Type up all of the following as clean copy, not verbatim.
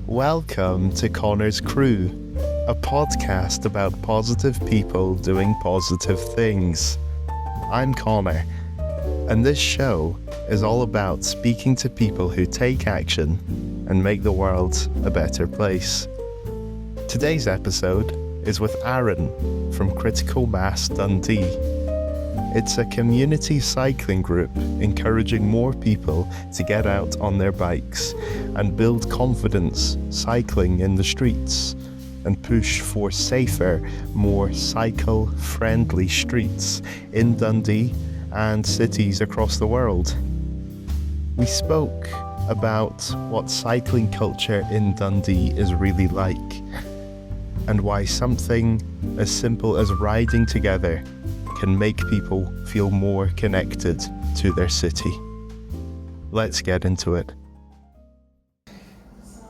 Welcome to Conor's Crew, a podcast about positive people doing positive things. I'm Conor, and this show is all about speaking to people who take action and make the world a better place. Today's episode is with Aaron from Critical Mass Dundee. It's a community cycling group encouraging more people to get out on their bikes and build confidence cycling in the streets and push for safer, more cycle-friendly streets in Dundee and cities across the world. We spoke about what cycling culture in Dundee is really like and why something as simple as riding together can make people feel more connected to their city. Let's get into it.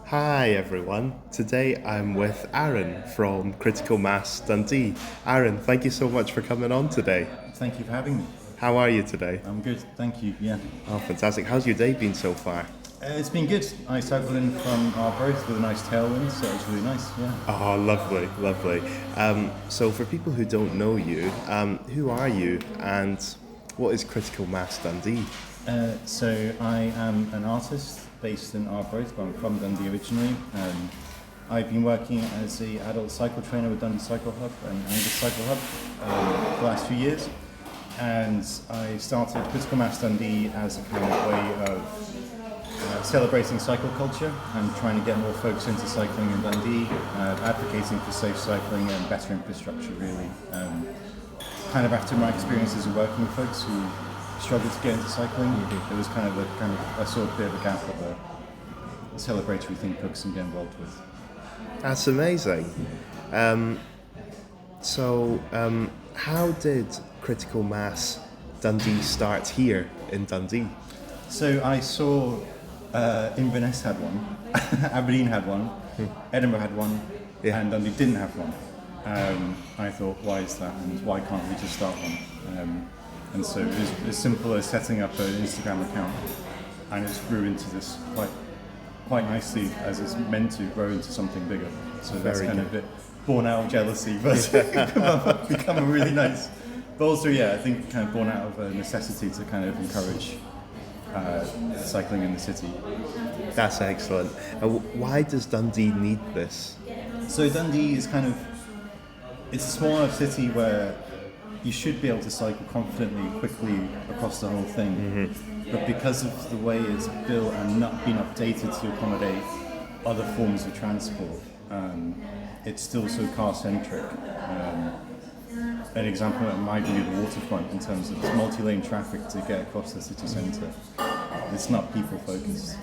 Hi everyone, today I'm with Aaron from Critical Mass Dundee. Aaron, thank you so much for coming on today. Thank you for having me. How are you today? I'm good, thank you, yeah. Oh, fantastic. How's your day been so far? It's been good. I cycled in from Arbroath with a nice tailwind, so it was really nice, yeah. Oh, lovely, lovely. So for people who don't know you, who are you and what is Critical Mass Dundee? So I am an artist based in Arbroath, but I'm from Dundee originally. I've been working as an adult cycle trainer with Dundee Cycle Hub and Angus Cycle Hub for the last few years. And I started Critical Mass Dundee as a kind of way of celebrating cycle culture and trying to get more folks into cycling in Dundee, advocating for safe cycling and better infrastructure really. Kind of after my experiences of working with folks who struggled to get into cycling, it was I saw a bit of a gap of a celebratory thing folks can get involved with. That's amazing. How did Critical Mass Dundee start here in Dundee? So I saw Inverness had one, Aberdeen had one, Edinburgh had one, and Dundee didn't have one. I thought, why is that, and why can't we just start one? And so it was as simple as setting up an Instagram account, and it's grew into this quite nicely, as it's meant to grow into something bigger. So that's kind of a bit born out of jealousy, but become really nice. But also, I think kind of born out of a necessity to kind of encourage cycling in the city. That's excellent. Why does Dundee need this? So Dundee is it's a small enough city where you should be able to cycle confidently, quickly across the whole thing. But because of the way it's built and not been updated to accommodate other forms of transport, it's still so car-centric. An example that might be the waterfront in terms of multi-lane traffic to get across the city centre. It's not people-focused.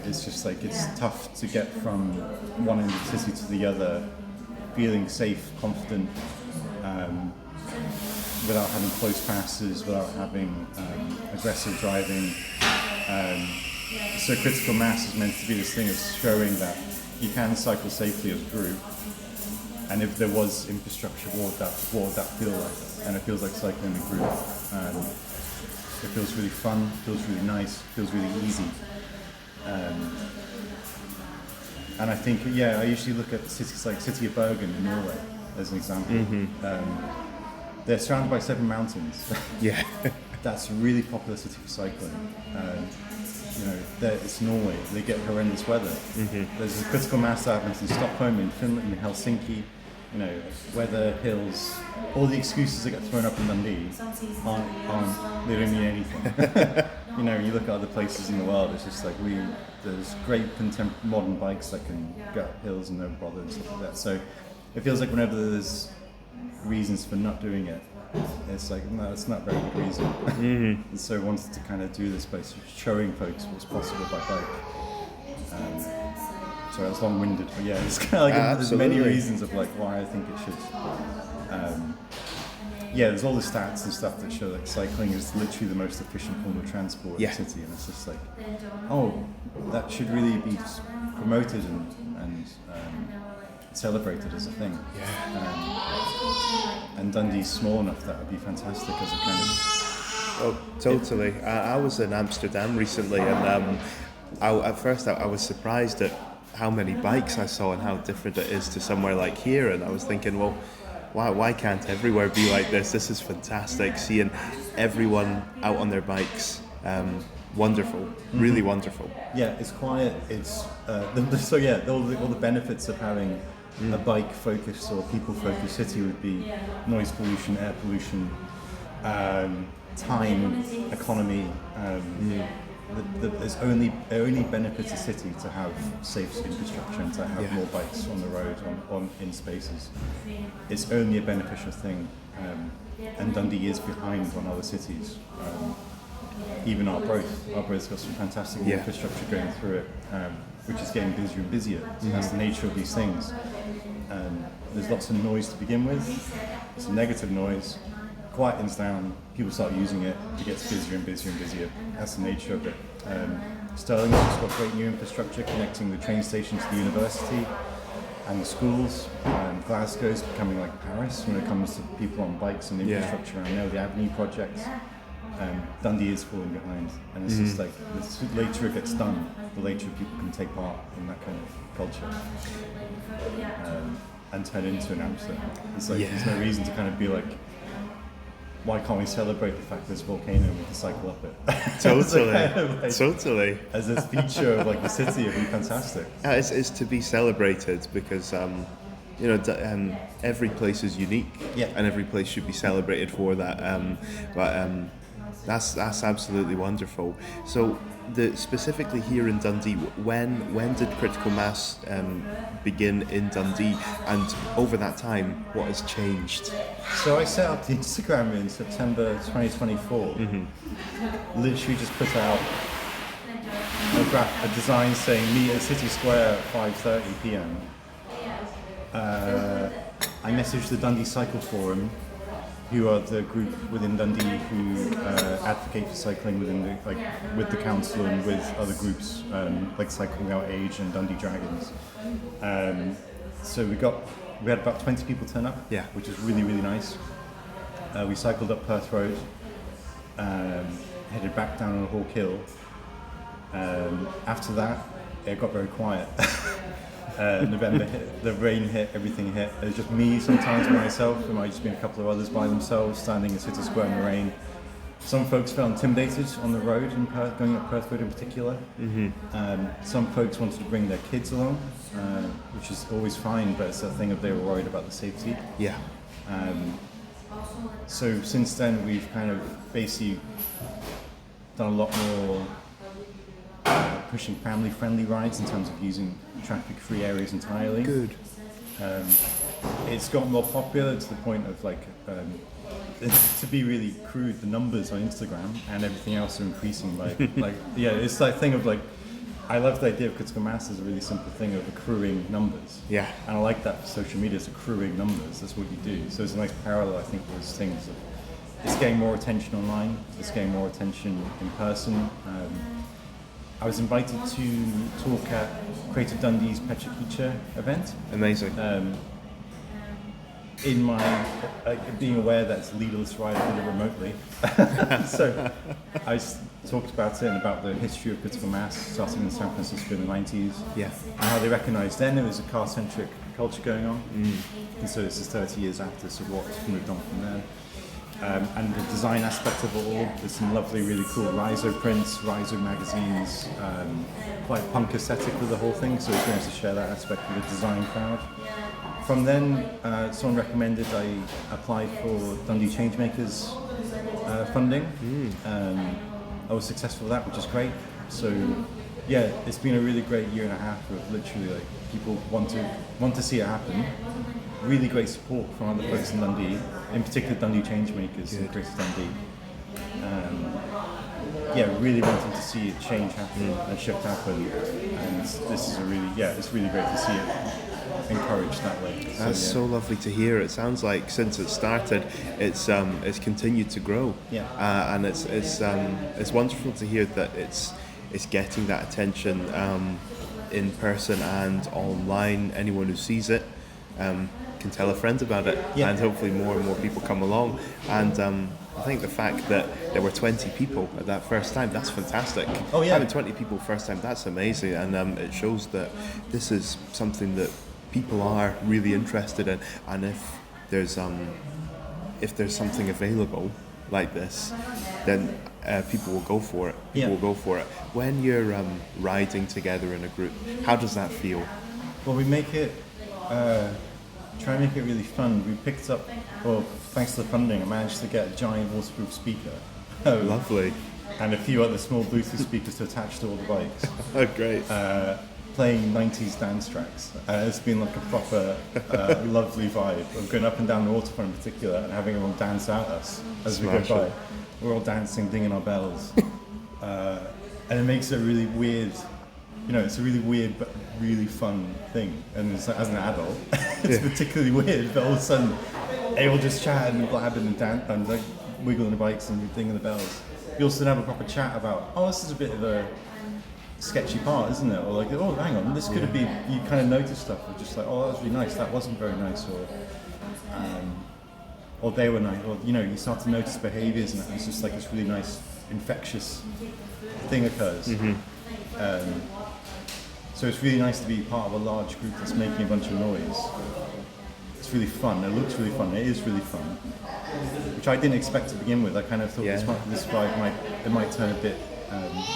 It's just it's tough to get from one end of the city to the other, feeling safe, confident, without having close passes, without having aggressive driving. So Critical Mass is meant to be this thing of showing that you can cycle safely as a group. And if there was infrastructure, what would that feel like? And it feels like cycling in a group. It feels really fun, feels really nice, feels really easy. And I think, I usually look at cities like City of Bergen in Norway as an example. They're surrounded by 7 mountains. That's a really popular city for cycling. It's Norway. They get horrendous weather. There's a Critical Mass that happens in Stockholm, in Finland, in Helsinki. Weather, hills, all the excuses that get thrown up in Dundee they don't mean anything. You look at other places in the world, it's just there's great modern bikes that can go up hills and no bother and stuff like that. So it feels like whenever there's reasons for not doing it, it's no, it's not a very good reason. And so I wanted to kind of do this by showing folks what's possible by bike. Sorry, that's long-winded, but it's kind of there's many reasons of why I think it should. There's all the stats and stuff that show cycling is literally the most efficient form of transport in the city, and it's just that should really be promoted and celebrated as a thing. And Dundee's small enough that would be fantastic as a kind of... Oh, totally. I was in Amsterdam recently, and At first I was surprised at how many bikes I saw and how different it is to somewhere like here, and I was thinking, well, why can't everywhere be like this? This is fantastic, seeing everyone out on their bikes. Wonderful, really wonderful. Yeah, it's quiet. It's so yeah, all the benefits of having a bike-focused or people-focused city would be noise pollution, air pollution, time, economy. There's only benefits a city to have safe infrastructure and to have more bikes on the road, on in spaces. It's only a beneficial thing, and Dundee is behind on other cities. Even Arbroath's got some fantastic infrastructure going through it, which is getting busier and busier. That's the nature of these things. There's lots of noise to begin with, some negative noise, quietens down, people start using it, it gets busier and busier and busier. That's the nature of it. Stirling's just got great new infrastructure connecting the train station to the university and the schools. Glasgow's becoming like Paris when it comes to people on bikes and infrastructure around there, the Avenue projects. Dundee is falling behind, and it's just like the later it gets done, the later people can take part in that kind of culture and turn into an Amsterdam. It's like there's no reason to kind of be like, why can't we celebrate the fact there's a volcano and we can cycle up it? Totally, totally. As a feature of like the city, it'd be fantastic. It's to be celebrated because every place is unique, and every place should be celebrated for that. That's absolutely wonderful. So, specifically here in Dundee, when did Critical Mass begin in Dundee, and over that time, what has changed? So I set up the Instagram in September 2024. Literally just put out a design saying meet at City Square at 5:30 p.m. I messaged the Dundee Cycle Forum, who are the group within Dundee who advocate for cycling within with the council and with other groups like Cycling Out Age and Dundee Dragons. So we had about 20 people turn up, which is really, really nice. We cycled up Perth Road, headed back down on Hawk Hill. After that, it got very quiet. November hit, the rain hit, everything hit. It was just me sometimes by myself. There might just been a couple of others by themselves standing in City Square in the rain. Some folks felt intimidated on the road in Perth, going up Perth Road in particular. Some folks wanted to bring their kids along, which is always fine, but it's a thing of they were worried about the safety. So since then we've kind of basically done a lot more pushing family-friendly rides in terms of using traffic-free areas entirely. Good. It's gotten more popular to the point of to be really crude, the numbers on Instagram and everything else are increasing. It's that thing of I love the idea of critical mass as a really simple thing of accruing numbers. And I like that for social media, it's accruing numbers. That's what you do. So it's a nice parallel, I think, with those things. It's getting more attention online. It's getting more attention in person. I was invited to talk at Creative Dundee's Pecha Kucha event. Amazing. In my being aware that it's a legalist ride, I did it remotely. So I talked about it and about the history of critical mass, starting in San Francisco in the 90s. And how they recognised then there was a car-centric culture going on. And so this is 30 years after, so what's moved on from there. And the design aspect of it all, there's some lovely, really cool Rhizo prints, Rhizo magazines, quite punk aesthetic with the whole thing, so it's nice to share that aspect with the design crowd. From then, someone recommended I apply for Dundee Changemakers funding. I was successful with that, which is great. So yeah, it's been a really great year and a half of literally people want to see it happen. Really great support from other folks in Dundee, in particular Dundee Changemakers and Creative Dundee. Really wanting to see it change happen and shift happen, and this is it's really great to see it encouraged that way. That's so lovely to hear. It sounds like since it started, it's continued to grow. And it's wonderful to hear that it's getting that attention in person and online. Anyone who sees it can tell a friend about it, and hopefully more and more people come along. And I think the fact that there were 20 people at that first time, that's fantastic. Oh yeah. Having 20 people first time, that's amazing, and it shows that this is something that people are really interested in. And if there's something available like this, then people will go for it. People will go for it. When you're riding together in a group, how does that feel? Well, we make it, try and make it really fun. We picked up, well, thanks to the funding, I managed to get a giant waterproof speaker. Lovely. And a few other small Bluetooth speakers to attach to all the bikes. Oh, great. Playing 90s dance tracks. It's been like a proper lovely vibe of going up and down the waterfront in particular and having everyone dance at us as we go by. We're all dancing, dinging our bells. And it makes it really weird. It's a really weird but really fun thing. And it's like, as an adult, it's particularly weird, but all of a sudden, they all just chat and blabbing and dance and like wiggling the bikes and dinging the bells. We also have a proper chat about, this is a bit of a sketchy part, isn't it? Or like, oh, hang on, this could have been, you kind of notice stuff, or just like, that was really nice, that wasn't very nice, or they were nice, or you start to notice behaviours, and it's just like this really nice, infectious thing occurs. So it's really nice to be part of a large group that's making a bunch of noise. It's really fun, it looks really fun, it is really fun, which I didn't expect to begin with. I kind of thought this vibe might turn a bit.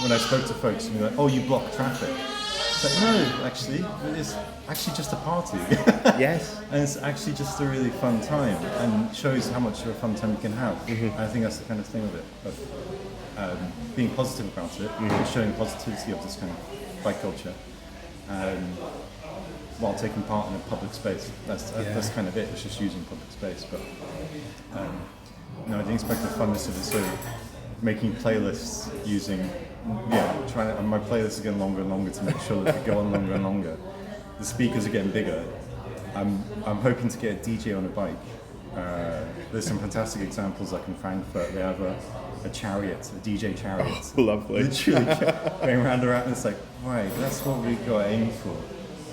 When I spoke to folks, and they're like, "Oh, you block traffic." It's like, no, actually, it's actually just a party. Yes. And it's actually just a really fun time, and shows how much of a fun time you can have. And I think that's the kind of thing of it, of being positive about it, and showing positivity of this kind of bike culture, while taking part in a public space. That's kind of it. It's just using public space, but no, I didn't expect the funness of it. So making playlists using, my playlists are getting longer and longer to make sure that they go on longer and longer. The speakers are getting bigger. I'm hoping to get a DJ on a bike. There's some fantastic examples like in Frankfurt. They have a chariot, a DJ chariot. Oh, lovely. Literally going around and it's like, right, that's what we got to aim for.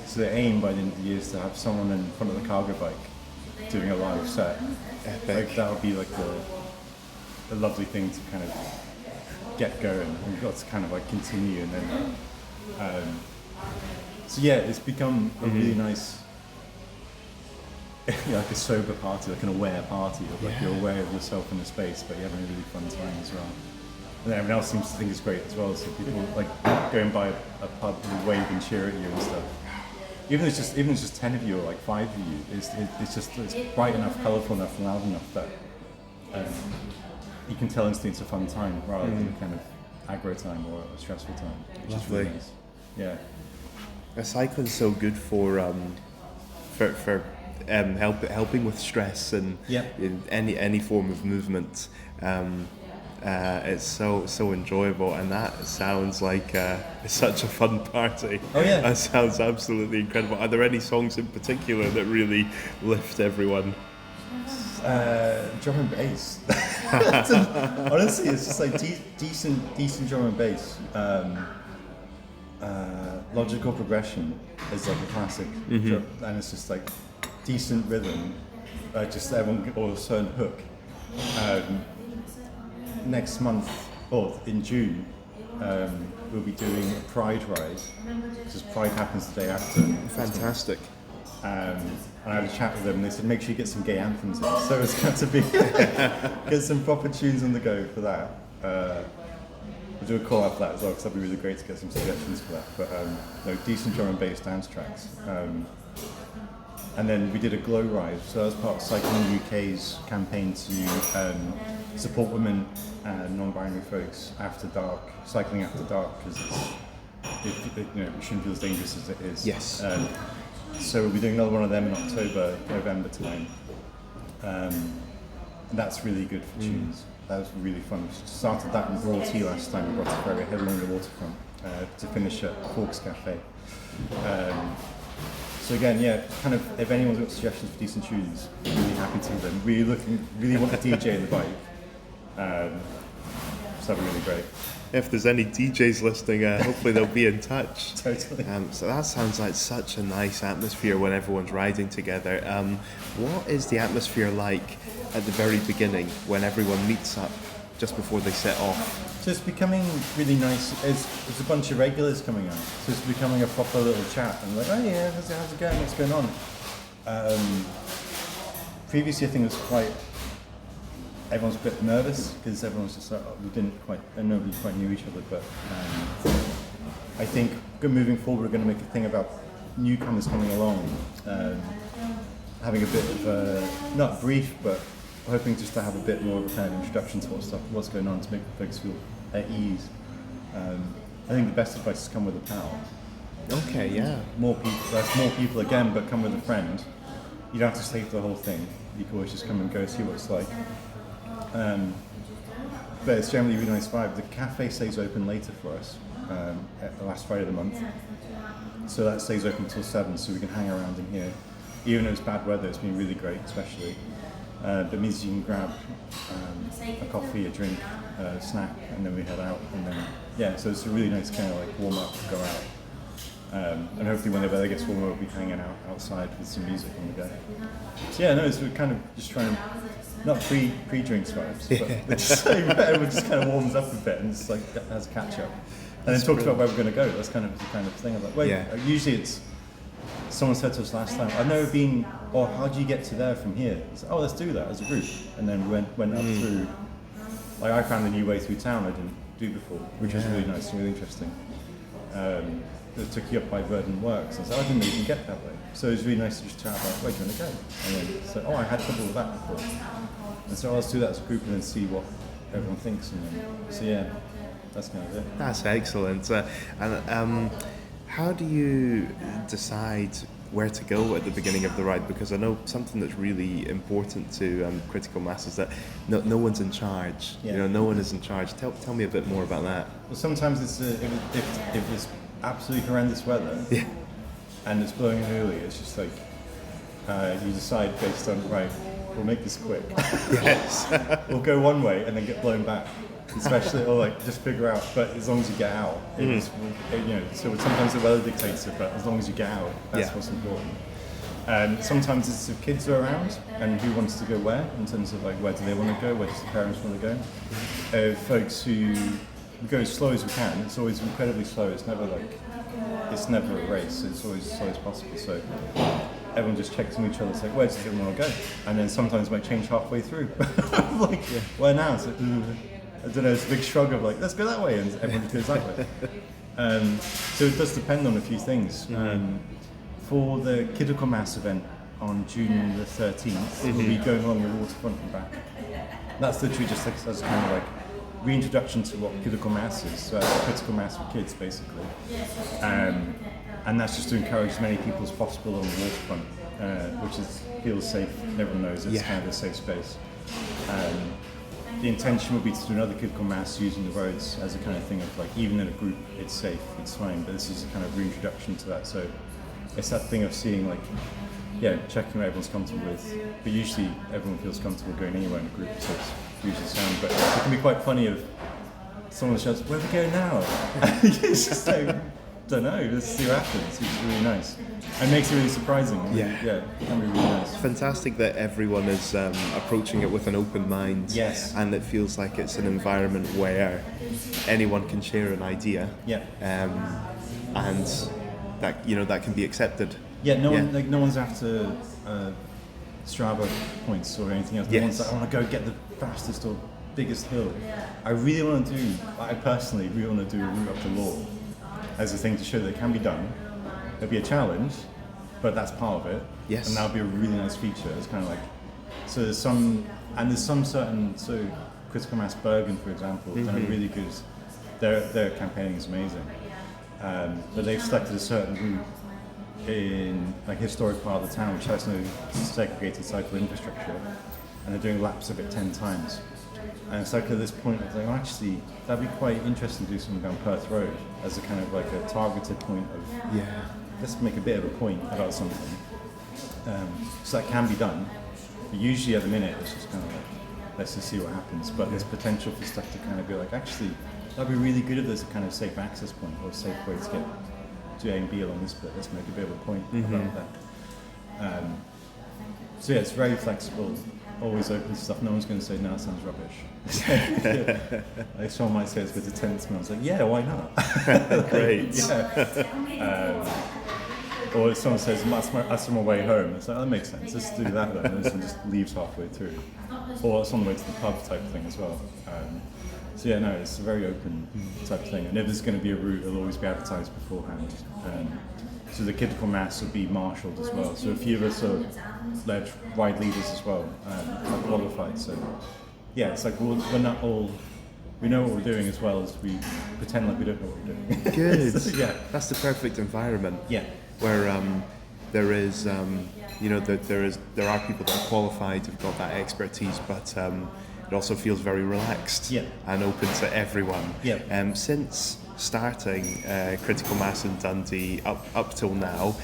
So the aim by the end of the year is to have someone in front of the cargo bike doing a live set. Like that would be like a lovely thing to kind of get going, and we've got to kind of like continue, and then it's become a really nice like a sober party, like an aware party of like you're aware of yourself in the space, but you're having a really fun time as well, and then everyone else seems to think it's great as well, so people like going by a pub and wave and cheer at you and stuff. Even if it's just 10 of you or like 5 of you, it's bright enough, colourful enough, and loud enough that you can tell instantly it's a fun time rather than a kind of aggro time or a stressful time. Which is really nice. Yeah. Cycling's so good for helping with stress and in any form of movement. It's so enjoyable, and that sounds like it's such a fun party. Oh yeah, that sounds absolutely incredible. Are there any songs in particular that really lift everyone? Drum and bass. Honestly, it's just like decent drum and bass. Logical progression is like a classic, and it's just like decent rhythm. Just everyone or a certain hook. Next month, or in June, we'll be doing a Pride ride, because Pride happens the day after. Fantastic. And I had a chat with them, and they said make sure you get some gay anthems in. So it's got to be get some proper tunes on the go for that. We'll do a call out for that as well, because that'd be really great to get some suggestions for that. But decent drum and bass dance tracks. And then we did a glow ride, so that was part of Cycling UK's campaign to support women and non-binary folks after dark, cycling after dark, because it shouldn't feel as dangerous as it is. Yes. So we'll be doing another one of them in October, November time. And that's really good for tunes. That was really fun. We started that in Brawl Tea last time. We got to very head along the waterfront to finish at Forks Cafe. So again, kind of, if anyone's got suggestions for decent tunes, really happy to them. Really want a DJ in the bike. So that'd be really great. if there's any DJs listening, hopefully they'll be in touch. Totally. So that sounds like such a nice atmosphere when everyone's riding together. What is the atmosphere like at the very beginning when everyone meets up just before they set off? So it's becoming really nice. There's a bunch of regulars coming out. So it's becoming a proper little chat. And like, oh yeah, how's it going? What's going on? Previously, I think it was quite. Everyone's a bit nervous because everyone's just like, nobody quite knew each other. But I think moving forward, we're going to make a thing about newcomers coming along, having a bit of a, not brief, but hoping just to have a bit more of a kind of introduction to what's going on to make folks feel at ease. I think the best advice is come with a pal. Okay, yeah. More people again, but come with a friend. You don't have to stay for the whole thing. You can always just come and go see what it's like. But it's generally a really nice vibe. The cafe stays open later for us at the last Friday of the month. So that stays open until 7, so we can hang around in here. Even though it's bad weather, it's been really great, especially. That means you can grab a coffee, a drink, a snack, and then we head out. And then, so it's a really nice kind of like warm up, go out. And hopefully when the weather gets warmer, we'll be hanging out outside with some music on the go. So it's we're kind of just trying to, not pre-drinks vibes, but just everyone just kind of warms up a bit and just like has a catch up. And then talks about where we're going to go. That's kind of the kind of thing. I'm like, usually it's, someone said to us last time, I've never been, how do you get to there from here? It's like, let's do that as a group. And then we went up through, like I found a new way through town I didn't do before, which was really nice and really interesting. It took you up by Verdant Works. And so I didn't know you can get that way. So it was really nice to just chat about, where do you want to go? And then say, I had trouble with that before. And so let's do that as a group and then see what everyone thinks. And then, that's kind of it. That's excellent. And how do you decide where to go at the beginning of the ride? Because I know something that's really important to Critical Mass is that no one's in charge. Yeah. No one is in charge. Tell me a bit more about that. Well, sometimes it's if it's absolutely horrendous weather and it's blowing early, it's just like you decide based on, right, we'll make this quick. Yes. We'll go one way and then get blown back. Especially, or like just figure out, but as long as you get out, so sometimes the weather dictates it, but as long as you get out, that's what's important. Sometimes it's if kids are around and who wants to go where, in terms of like where do they want to go, where does the parents want to go. Folks who go as slow as we can, it's always incredibly slow, it's never a race, it's always as slow as possible, so everyone just checks on each other, it's like, where does everyone want to go? And then sometimes it might change halfway through. Like, where now? It's like, I don't know, it's a big shrug of like, let's go that way, and everyone goes that way. So it does depend on a few things. For the Critical Mass event on June the 13th, we'll be going along the waterfront and back. That's literally just like, as kind of like reintroduction to what Critical Mass is, so Critical Mass for kids basically. And that's just to encourage as many people as possible on the waterfront, which feels safe, everyone knows it's kind of a safe space. The intention would be to do another Critical Mass using the roads as a kind of thing of like, even in a group, it's safe, it's fine, but this is a kind of reintroduction to that. So it's that thing of seeing like, checking what everyone's comfortable with, but usually everyone feels comfortable going anywhere in a group, so it's usually sound, but it can be quite funny if someone shouts, where are we going now? It's just like, don't know, let's see what happens. It's really nice. And makes it really surprising. It can be really nice. Fantastic that everyone is approaching it with an open mind. Yes. And it feels like it's an environment where anyone can share an idea. Yeah. And that can be accepted. Yeah, no one's after Strava points or anything else. No one's like, I want to go get the fastest or biggest hill. I personally really want to do a route up the law as a thing to show that it can be done. It'll be a challenge, but that's part of it. Yes. And that'll be a really nice feature. It's kind of like, so there's some certain, so Critical Mass Bergen, for example, done a really good, their campaigning is amazing. But they've selected a certain route in like historic part of the town, which has no segregated cycle infrastructure, and they're doing laps of it 10 times. And it's like at this point, I was like, actually, that'd be quite interesting to do something down Perth Road as a kind of like a targeted point of, let's make a bit of a point about something. So that can be done. But usually at the minute, it's just kind of like, let's just see what happens. But there's potential for stuff to kind of be like, actually, that'd be really good if there's a kind of safe access point or a safe way to get to A and B along this bit. Let's make a bit of a point about that. So yeah, it's very flexible, always open to stuff. No one's going to say, no, that sounds rubbish. Like someone might say it's a bit of tent smell. It's like, yeah, why not? Great. Or if someone says, that's on my way home, it's like, that makes sense, let's do that then. And someone just leaves halfway through. Or it's on the way to the pub type thing as well. So yeah, no, it's a very open type of thing. And if there's going to be a route, it'll always be advertised beforehand. So the critical mass will be marshalled as well. So a few of us are ride leaders as well, are qualified. So yeah, it's like we're not all, we know what we're doing as well as we pretend like we don't know what we're doing. Good. So, yeah. That's the perfect environment. Yeah. Where there is, there are people that are qualified, who've got that expertise, but it also feels very relaxed and open to everyone. Yeah. Since starting Critical Mass in Dundee up till now,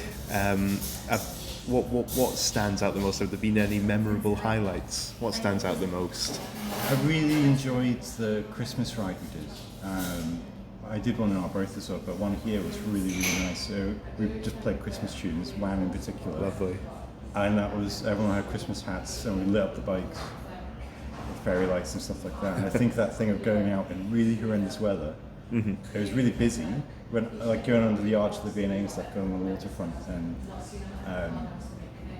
what stands out the most? Have there been any memorable highlights? What stands out the most? I really enjoyed the Christmas ride we did. I did one in Arbroath as well, but one here was really, really nice. So we just played Christmas tunes, Wham in particular. Lovely. And that was, everyone had Christmas hats and we lit up the bikes with fairy lights and stuff like that. And I think that thing of going out in really horrendous weather, it was really busy, when, like going under the arch of the V&A and stuff, going on the waterfront and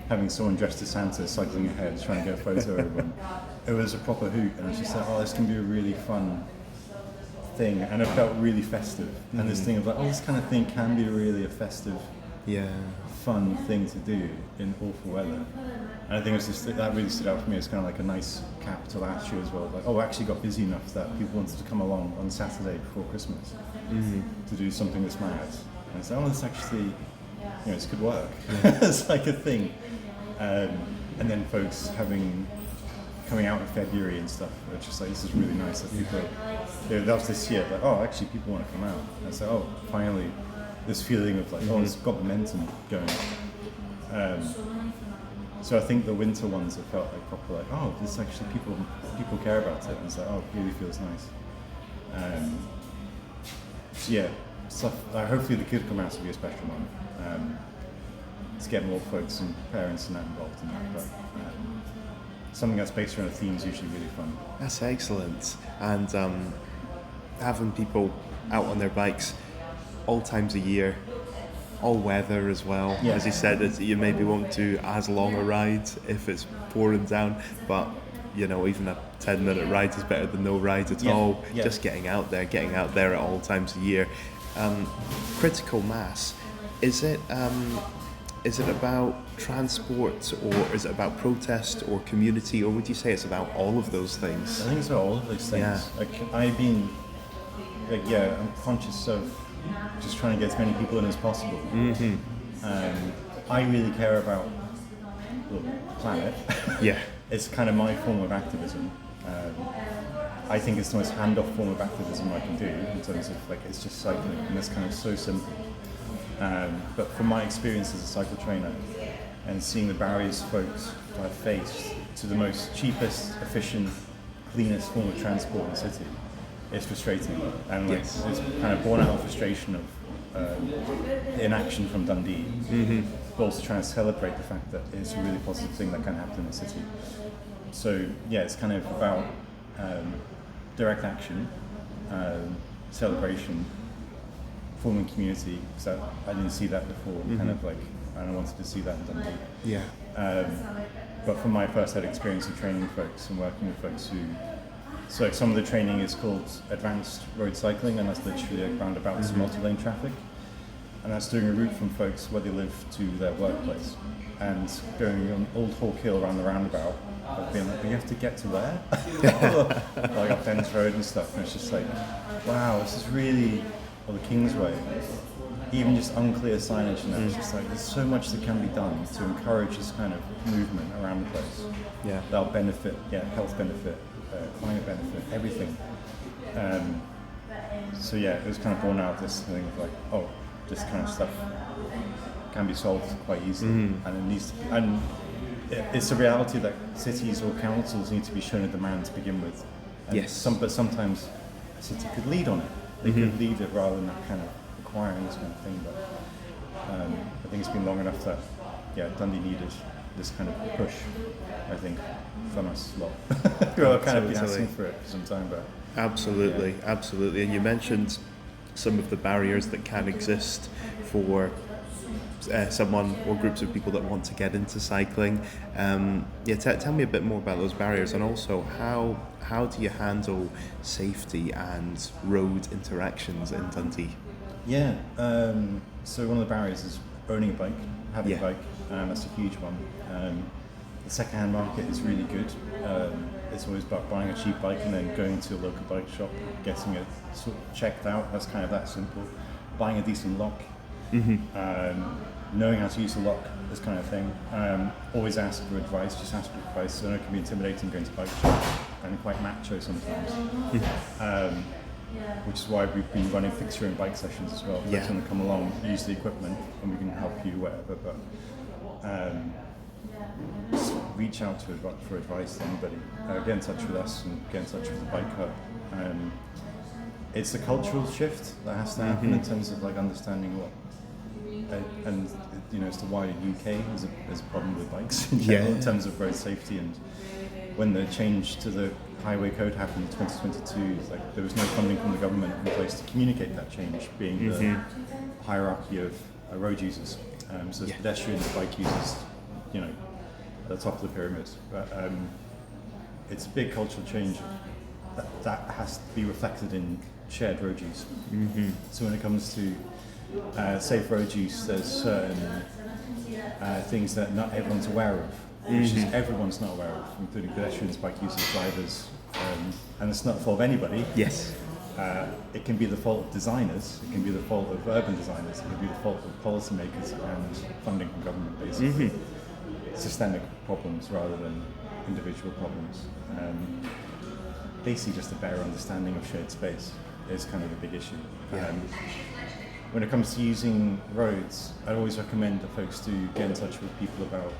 having someone dressed as Santa cycling ahead, trying to get a photo of everyone. It was a proper hoot, and I was just like, oh, this can be a really fun thing, and it felt really festive. And this thing of like, oh, this kind of thing can be really a festive, fun thing to do in awful weather. And I think it's just, that really stood out for me. It's kind of like a nice cap to last year as well. Like, oh, it actually got busy enough that people wanted to come along on Saturday before Christmas to do something that's mad. And it's like, oh, this actually, this could work. It's like a thing. And then folks coming out in February and stuff, it's just like, this is really nice that people, that was this year, like, oh, actually people want to come out. And it's like, oh, finally, this feeling of like, oh, it's got momentum going. So I think the winter ones have felt like proper, like, oh, this actually, people care about it. And it's like, oh, it really feels nice. So yeah, hopefully the Critical Mass will be a special one. To get more folks and parents and that involved in that. But something that's based around a theme is usually really fun. That's excellent. And having people out on their bikes all times of year, all weather as well. Yeah. As you said, you maybe won't do as long a ride if it's pouring down, but even a 10-minute ride is better than no ride at all. Yeah. Just getting out there at all times of year. Critical Mass, is it about transport, or is it about protest or community, or would you say it's about all of those things? I think it's about all of those things. Yeah. I'm conscious of just trying to get as many people in as possible. I really care about the planet. Yeah. It's kind of my form of activism. I think it's the most hand-off form of activism I can do in terms of it's just cycling, and it's kind of so simple. But from my experience as a cycle trainer and seeing the barriers folks have faced to the most cheapest, efficient, cleanest form of transport in the city, it's frustrating. And it's kind of born out of frustration of inaction from Dundee, but also trying to celebrate the fact that it's a really positive thing that can happen in the city. So yeah, it's kind of about direct action, celebration, forming community, because I didn't see that before, and I wanted to see that in Dundee. Yeah. But from my first-hand experience of training folks and working with folks so some of the training is called advanced road cycling, and that's literally roundabouts and multi-lane traffic, and that's doing a route from folks where they live to their workplace, and going on Old Hawk Hill around the roundabout, being like, but you have to get to where? Like up Dens Road and stuff, and it's just like, wow, this is really, or the Kingsway, even just unclear signage and that, it's just like, there's so much that can be done to encourage this kind of movement around the place. Yeah. That'll benefit, health benefit, climate benefit, everything. So yeah, it was kind of born out of this thing of like, oh, this kind of stuff can be solved quite easily, and it needs to be, and it's a reality that cities or councils need to be shown a demand to begin with. And yes. But sometimes city could lead on it. They could lead it rather than that kind of requiring this kind of thing. But I think it's been long enough that Dundee needed this kind of push. I think from us a lot. We've kind of been asking for it for some time, but absolutely. And you mentioned some of the barriers that can exist for someone or groups of people that want to get into cycling. Tell me a bit more about those barriers, and also how do you handle safety and road interactions in Dundee? So one of the barriers is owning a bike, having a bike. That's a huge one. The second-hand market is really good. It's always about buying a cheap bike and then going to a local bike shop, getting it sort of checked out. That's kind of that simple. Buying a decent lock, knowing how to use the lock, this kind of thing. Always ask for advice. Just ask for advice. I know it can be intimidating going to bike shops and quite macho sometimes. Which is why we've been running fix your own bike sessions as well. If you want to come along, use the equipment, and we can help you whatever. But just reach out for advice to anybody. Get in touch with us and get in touch with the Bike Hub. It's a cultural shift that has to happen in terms of like understanding what, and as to why the UK is a problem with bikes in general in terms of road safety. And when the change to the highway code happened in 2022, it's like there was no funding from the government in place to communicate that change, being the hierarchy of road users. So there's pedestrians, bike users, at the top of the pyramid. But it's a big cultural change that has to be reflected in shared road use. So when it comes to safe road use, there's certain things that not everyone's aware of, which is everyone's not aware of, including pedestrians, bike users, drivers, and it's not the fault of anybody. Yes. It can be the fault of designers, it can be the fault of urban designers, it can be the fault of policymakers and funding from government, basically. Systemic problems rather than individual problems. Basically just a better understanding of shared space is kind of a big issue. When it comes to using roads, I always recommend that folks do get in touch with people about,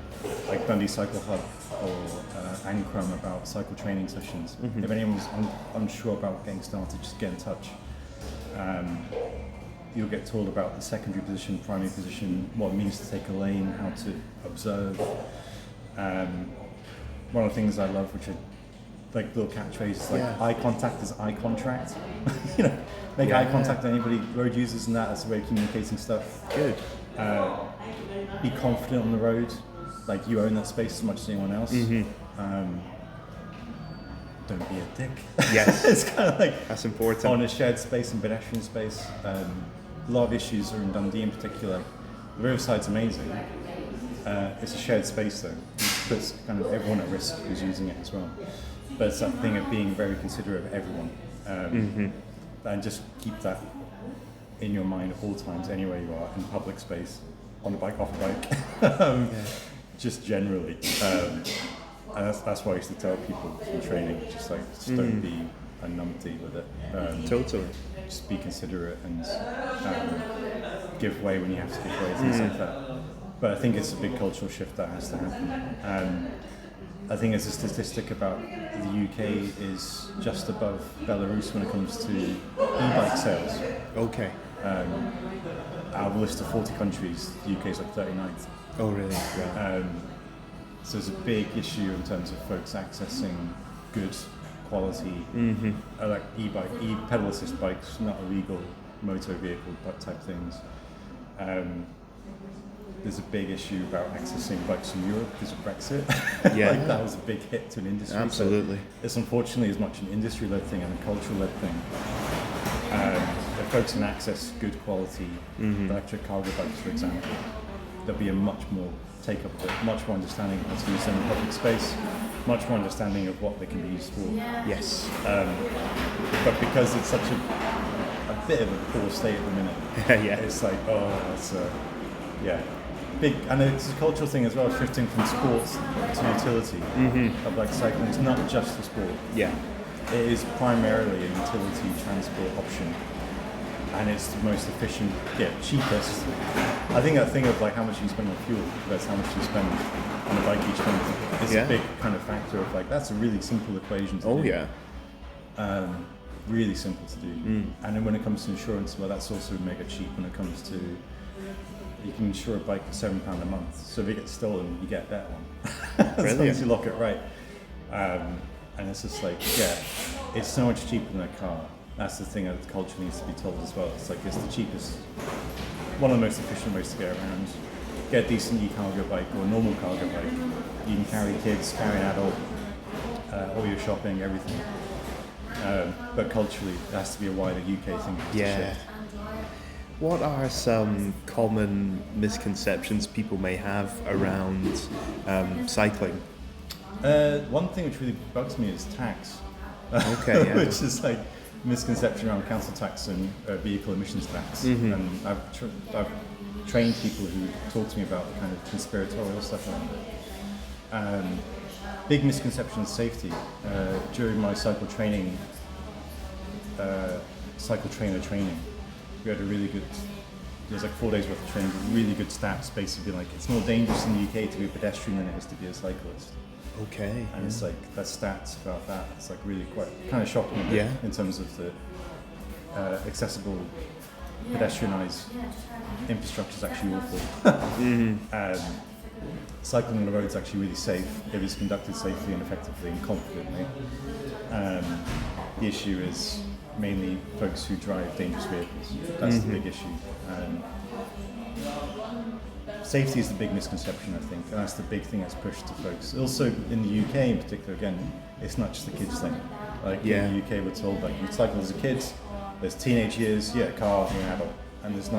like Dundee Cycle Hub or Ancrum, about cycle training sessions. If anyone's unsure about getting started, just get in touch. You'll get told about the secondary position, primary position, what it means to take a lane, how to observe. One of the things I love, which are like little catchphrases, like eye contact is eye contract. Make eye contact with anybody, road users, and that's the way of communicating stuff. Good. Be confident on the road, like you own that space as much as anyone else. Don't be a dick. Yes. It's kind of like that's important. On a shared space and pedestrian space. A lot of issues are in Dundee in particular. The Riverside's amazing. It's a shared space though. It puts kind of everyone at risk who's using it as well. But it's that thing of being very considerate of everyone. And just keep that in your mind at all times, anywhere you are, in public space, on a bike, off a bike, just generally. And that's why I used to tell people in training, just don't be a numpty with it. Totally. Just be considerate and give way when you have to give way, things like that. But I think it's a big cultural shift that has to happen. I think there's a statistic about the UK is just above Belarus when it comes to e-bike sales. Okay. Out of a list of 40 countries, the UK is like 39th. Oh, really? Yeah. So there's a big issue in terms of folks accessing good quality, like e-bike, pedal assist bikes, not illegal motor vehicle type things. There's a big issue about accessing bikes in Europe because of Brexit. Like that was a big hit to an industry. Absolutely. So it's unfortunately as much an industry-led thing and a cultural-led thing. If folks can access good quality electric cargo bikes, for example, there'll be a much more take-up of it, much more understanding of how to use them in public space, much more understanding of what they can be used for. Yes. But because it's such a bit of a poor state at the minute, it's like, it's big, and it's a cultural thing as well, shifting from sports to utility of like cycling. It's not just for sport. Yeah. It is primarily a utility transport option, and it's the most efficient, cheapest. I think that thing of like how much you spend on fuel versus how much you spend on a bike each month is a big kind of factor of like that's a really simple equation to do. really simple to do. And then when it comes to insurance, well, that's also mega cheap when it comes to, you can insure a bike for £7 a month. So if it gets stolen, you get that one. As long as you lock it right. And it's just like, yeah, it's so much cheaper than a car. That's the thing that the culture needs to be told as well. It's like, it's the cheapest, one of the most efficient ways to get around. Get a decent e-cargo bike or a normal cargo bike. You can carry kids, carry an adult, all your shopping, everything. But culturally, it has to be a wider UK thing. Yeah. What are some common misconceptions people may have around cycling? One thing which really bugs me is tax. Okay, yeah. Which is like misconception around council tax and vehicle emissions tax. And I've trained people who talk to me about the kind of conspiratorial stuff around it. Big misconception is safety. During my cycle training, cycle trainer training, we had a really good, there's like 4 days worth of training, but really good stats, basically like it's more dangerous in the UK to be a pedestrian than it is to be a cyclist. Okay. And it's like, that stats about that, it's like really quite, kind of shocking a bit in terms of the accessible, pedestrianised infrastructure is actually awful. Cycling on the road is actually really safe if it's conducted safely and effectively and confidently. The issue is mainly folks who drive dangerous vehicles. That's the big issue. Safety is the big misconception, I think, and that's the big thing that's pushed to folks. Also, in the UK in particular, again, it's not just a kids thing. Like in the UK, we're told like you cycle as a kid, there's teenage years, car, you're an adult, and there's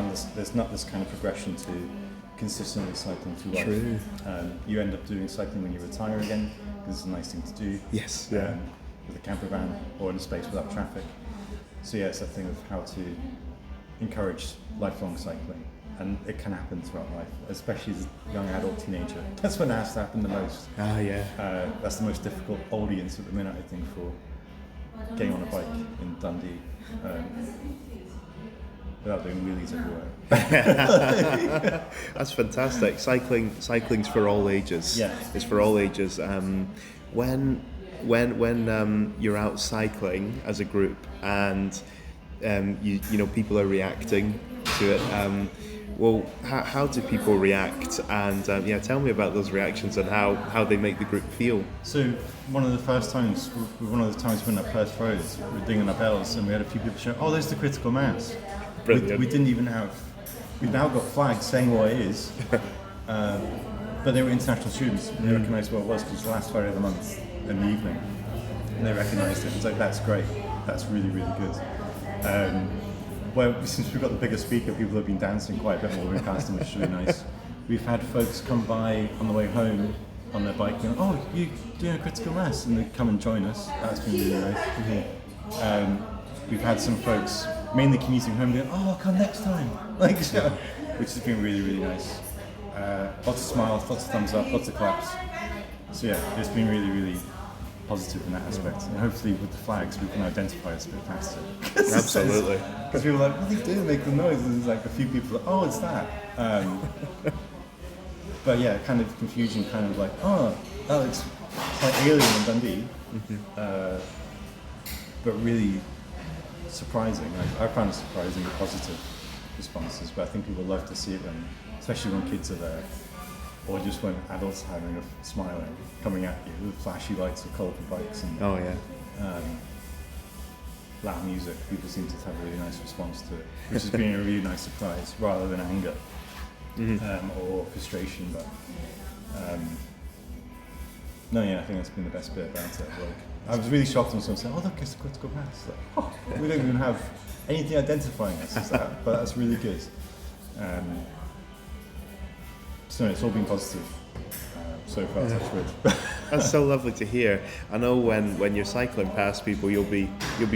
not this kind of progression to consistently cycling through life. True. You end up doing cycling when you retire again, because it's a nice thing to do. Yes. With a camper van or in a space without traffic. So it's that thing of how to encourage lifelong cycling, and it can happen throughout life, especially as a young adult teenager. That's when it has to happen the most. That's the most difficult audience at the minute, I think, for getting on a bike in Dundee. Without doing wheelies everywhere. That's fantastic. Cycling's for all ages. Yeah. It's for all ages. When you're out cycling as a group and you know people are reacting to it, well, how do people react? And tell me about those reactions and how they make the group feel. So one of the times we went up Perth Road, we were dinging our bells, and we had a few people show, oh, there's the Critical Mass. Brilliant. We didn't even have, we've now got flags saying what it is, but they were international students, and they recognised what it was because it's the last Friday of the month in the evening, and they recognised it. It's like, that's great, that's really, really good. Well, since we've got the bigger speaker, people have been dancing quite a bit more, we've passed them, which is really nice. We've had folks come by on the way home on their bike and, oh, you're doing a Critical Mass, and they come and join us. That's been really nice. We've had some folks mainly commuting home going, oh, I'll come next time, which has been really, really nice. Lots of smiles, lots of thumbs up, lots of claps. So it's been really, really positive in that aspect. And hopefully with the flags we can identify us a bit faster. Absolutely. Because people are like, what are they doing, make the noise? And there's like a few people like, oh, it's that. But kind of confusion, kind of like, oh, that looks quite alien in Dundee. But really surprising. I found it surprisingly positive responses, but I think people love to see it especially when kids are there, or just when adults are having a smiling, coming at you with flashy lights or colourful bikes and loud music. People seem to have a really nice response to it, which has been a really nice surprise rather than anger or frustration. But I think that's been the best bit about it. Like, I was really shocked when someone said, oh, look, it's a Critical Mass. Like, oh, we don't even have anything identifying us as that, but that's really good. So it's all been positive so far, touch wood. That's so lovely to hear. I know when you're cycling past people, you'll be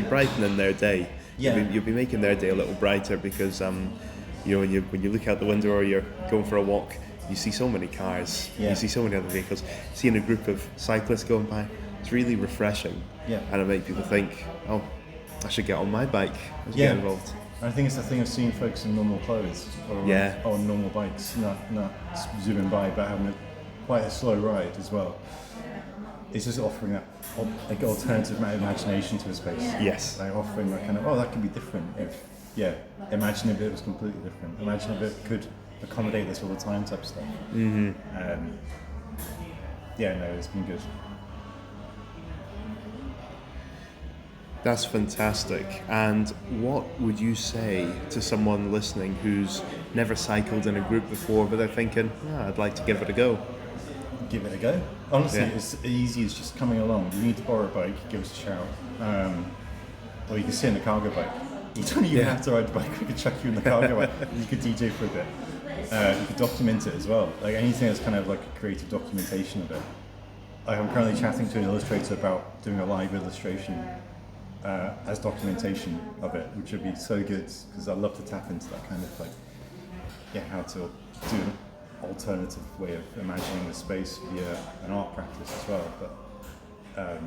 brightening their day. You'll be making their day a little brighter because when you look out the window or you're going for a walk, you see so many cars, you see so many other vehicles. Seeing a group of cyclists going by, it's really refreshing. And it makes people think, oh, I should get on my bike. I should get involved. I think it's the thing of seeing folks in normal clothes or on normal bikes, not zooming by, but having quite a slow ride as well. It's just offering that like alternative imagination to a space. Yes. Like offering that kind of, that could be different if, imagine if it was completely different. Imagine if it could accommodate this all the time type stuff. Mm-hmm. It's been good. That's fantastic. And what would you say to someone listening who's never cycled in a group before, but they're thinking, I'd like to give it a go? Give it a go. Honestly, it's easy as just coming along. You need to borrow a bike, give us a shout. Or you can sit in a cargo bike. You don't even have to ride the bike, we could chuck you in the cargo bike. You could DJ for a bit. You could document it as well. Like anything that's kind of like a creative documentation of it. Like I'm currently chatting to an illustrator about doing a live illustration as documentation of it, which would be so good because I love to tap into that kind of how to do an alternative way of imagining the space via an art practice as well. But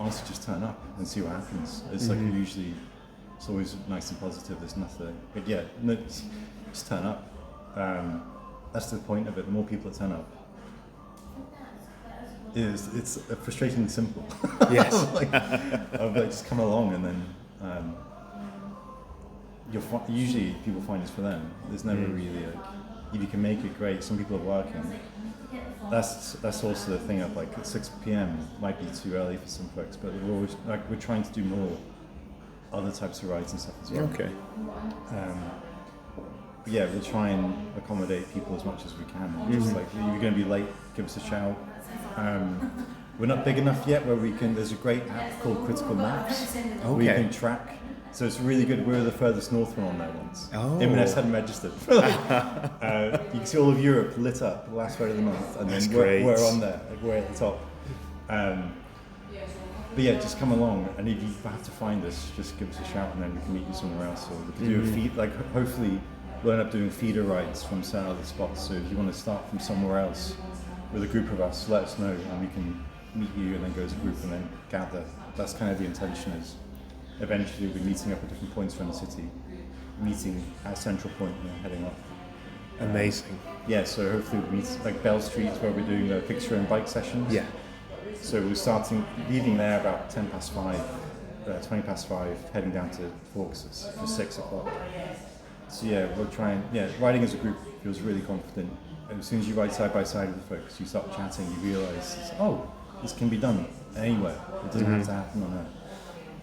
honestly, just turn up and see what happens. It's like usually, it's always nice and positive. There's nothing, but just turn up. That's the point of it. The more people that turn up, it's frustratingly simple. Yes. Just come along and then usually people find it's for them. There's never really if you can make it great. Some people are working. That's also the thing of at 6 p.m. might be too early for some folks, but we're always we're trying to do more other types of rides and stuff as well. Okay. We'll try and accommodate people as much as we can. Just if you're going to be late, give us a shout. We're not big enough yet where we can. There's a great app called Critical Mass where you can track. So it's really good. We were the furthest north one on there once. M&S hadn't registered. You can see all of Europe lit up the last Friday of the month, and then we're on there. We're at the top. Just come along, and if you have to find us, just give us a shout, and then we can meet you somewhere else, or we can do a feed. Hopefully, we'll end up doing feeder rides from certain other spots. So if you want to start from somewhere else with a group of us, let us know, and we can meet you, and then go as a group, and then gather. That's kind of the intention. Is eventually we'll be meeting up at different points around the city, meeting at a central point, heading up. Amazing. So hopefully we'll meet Bell Street where we're doing the picture and bike sessions. Yeah. So we're leaving there about 20 past 5, heading down to Forks for 6 o'clock. So we'll try and, riding as a group feels really confident. And as soon as you ride side by side with the folks, you start chatting, you realise, this can be done anywhere. It doesn't have to happen on a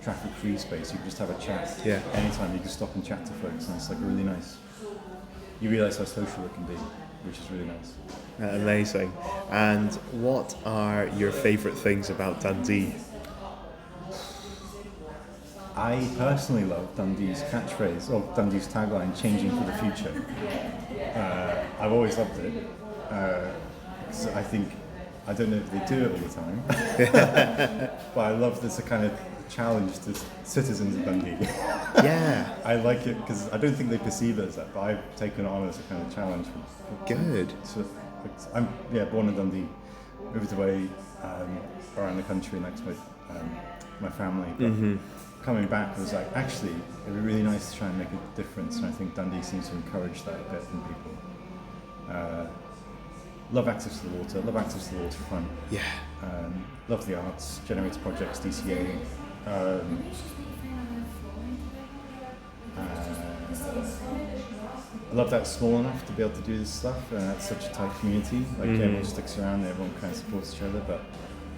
traffic-free space. You can just have a chat. Anytime you can stop and chat to folks, and it's really nice. You realise how social it can be, which is really nice. Amazing. And what are your favourite things about Dundee? I personally love Dundee's catchphrase, or Dundee's tagline, changing for the future. I've always loved it. Because I don't know if they do it all the time, but I love this kind of challenge to citizens of Dundee. I like it because I don't think they perceive it as that, but I've taken it on as a kind of challenge. Good. I'm born in Dundee, moved away around the country next to my family. But coming back, I was actually, it'd be really nice to try and make a difference, and I think Dundee seems to encourage that a bit from people. Love access to the water, love access to the waterfront. Love the arts, generator projects, DCA. I love that it's small enough to be able to do this stuff, and that's such a tight community. Everyone sticks around, everyone kind of supports each other, but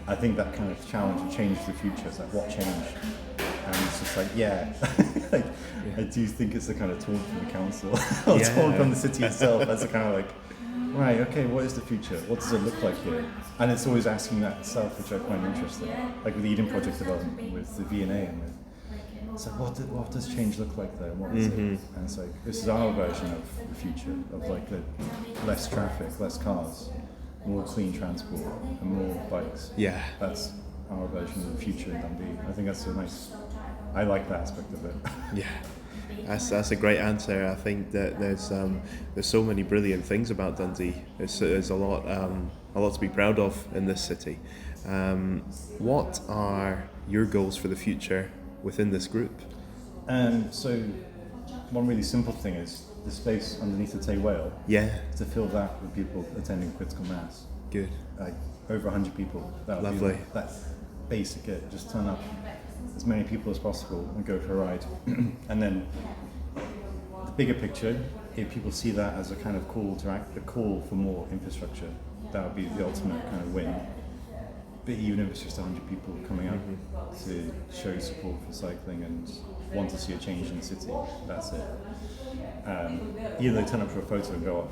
I think that kind of challenge and change for the future is what changed? And it's just I do think it's a kind of taunt from the council, or taunt from the city itself. That's a kind of right, okay, what is the future? What does it look like here? And it's always asking that itself, which I find interesting. With the Eden Project development, with the V&A, and it's what does change look like there? What is it? And it's this is our version of the future, of the less traffic, less cars, more clean transport, and more bikes. That's our version of the future in Dundee. I think that's I like that aspect of it. That's a great answer. I think that there's so many brilliant things about Dundee. There's a lot to be proud of in this city. What are your goals for the future within this group? So one really simple thing is the space underneath the Tay Whale. To fill that with people attending Critical Mass. Good. Over 100 people. Lovely. basic it. Just turn up as many people as possible and go for a ride. And then the bigger picture, if people see that as a kind of call to act, a call for more infrastructure, that would be the ultimate kind of win. But even if it's just 100 people coming up to show support for cycling and want to see a change in the city, that's it. Either they turn up for a photo and go off.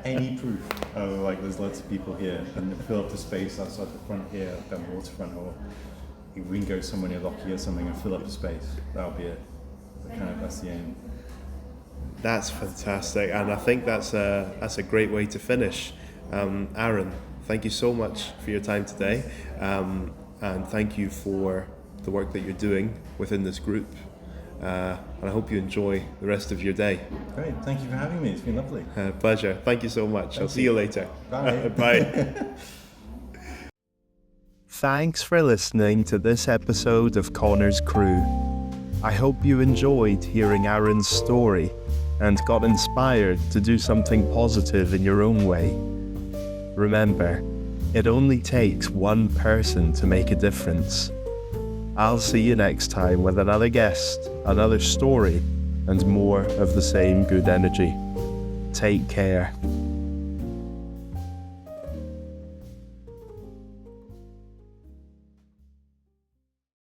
Any proof of like there's loads of people here and they fill up the space outside the front here, down the waterfront, or if we can go somewhere near Lockyer or something and fill up the space, that'll be it. That's the aim. That's fantastic, and I think that's a great way to finish. Aaron, thank you so much for your time today, and thank you for the work that you're doing within this group. And I hope you enjoy the rest of your day. Great, thank you for having me. It's been lovely. Pleasure. Thank you so much. I'll see you later. Bye. Bye. Thanks for listening to this episode of Conor's Crew. I hope you enjoyed hearing Aaron's story and got inspired to do something positive in your own way. Remember, it only takes one person to make a difference. I'll see you next time with another guest, another story, and more of the same good energy. Take care.